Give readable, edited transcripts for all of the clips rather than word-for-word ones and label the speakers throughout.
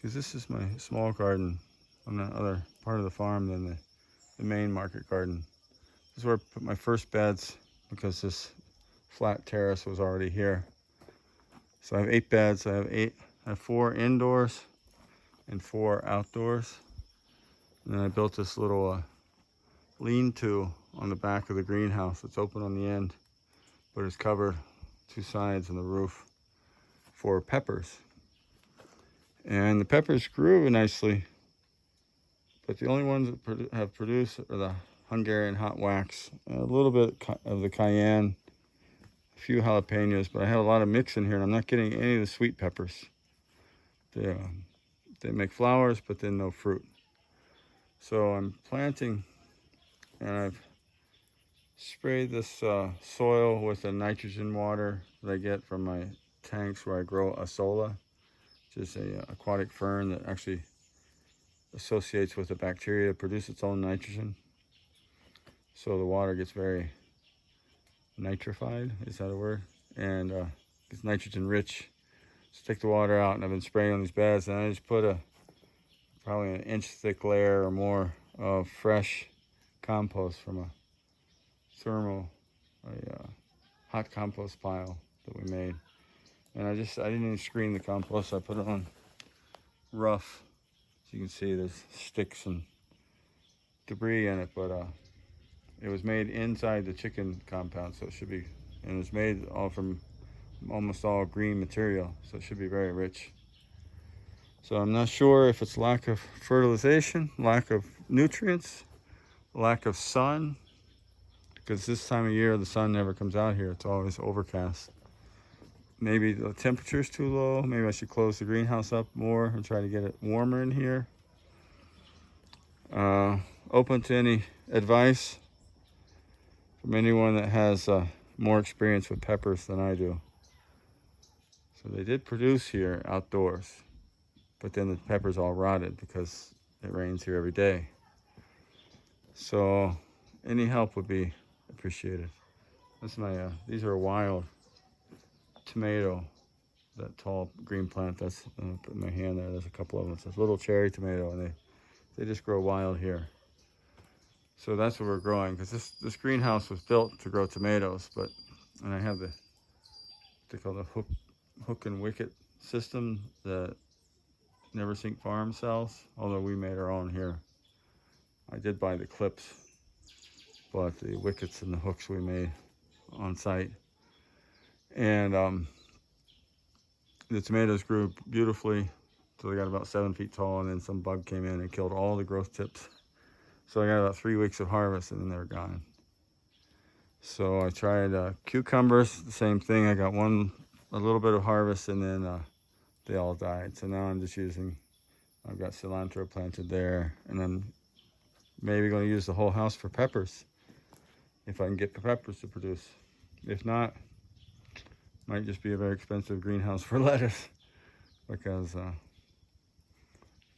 Speaker 1: because this is my small garden on the other part of the farm than the main market garden. This is where I put my first beds because this flat terrace was already here. So I have 8 beds. I have 4 indoors and 4 outdoors. And then I built this little lean-to on the back of the greenhouse. It's open on the end, but it's covered 2 sides and the roof for peppers. And the peppers grew nicely, but the only ones that have produced are the Hungarian hot wax, a little bit of the cayenne, a few jalapenos, but I have a lot of mix in here, and I'm not getting any of the sweet peppers. They make flowers, but then no fruit. So I'm planting, and I've sprayed this soil with the nitrogen water that I get from my tanks where I grow Asola, which is a aquatic fern that actually associates with the bacteria to produce its own nitrogen. So the water gets very nitrified, is that a word? And it's nitrogen rich. So take the water out, and I've been spraying on these beds, and I just put probably an inch thick layer or more of fresh compost from a hot compost pile that we made. And I didn't even screen the compost. I put it on rough. As you can see, there's sticks and debris in it, but it was made inside the chicken compound, so it should be, and it's made all from almost all green material, so it should be very rich. So I'm not sure if it's lack of fertilization, lack of nutrients, lack of sun, because this time of year the sun never comes out here. It's always overcast. Maybe the temperature's too low. Maybe I should close the greenhouse up more and try to get it warmer in here. Open to any advice from anyone that has more experience with peppers than I do. So they did produce here outdoors, but then the peppers all rotted because it rains here every day. So any help would be appreciated. That's my these are a wild tomato, that tall green plant. That's put my hand there. There's a couple of them. It's a little cherry tomato, and they just grow wild here. So that's what we're growing, because this greenhouse was built to grow tomatoes, and I have they call the hook and wicket system that Neversink Farm sells, although we made our own here. I did buy the clips, but the wickets and the hooks we made on site. And the tomatoes grew beautifully till they got about 7 feet tall, and then some bug came in and killed all the growth tips. So I got about 3 weeks of harvest, and then they were gone. So I tried cucumbers, the same thing. I got a little bit of harvest, and then they all died. So now I'm just I've got cilantro planted there, and I'm maybe going to use the whole house for peppers, if I can get the peppers to produce. If not, might just be a very expensive greenhouse for lettuce, because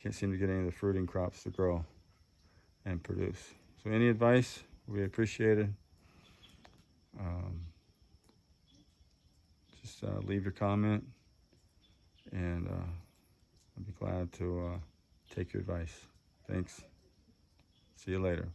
Speaker 1: can't seem to get any of the fruiting crops to grow and produce. So any advice, we appreciate it. Just leave your comment, and I'd be glad to take your advice. Thanks. See you later.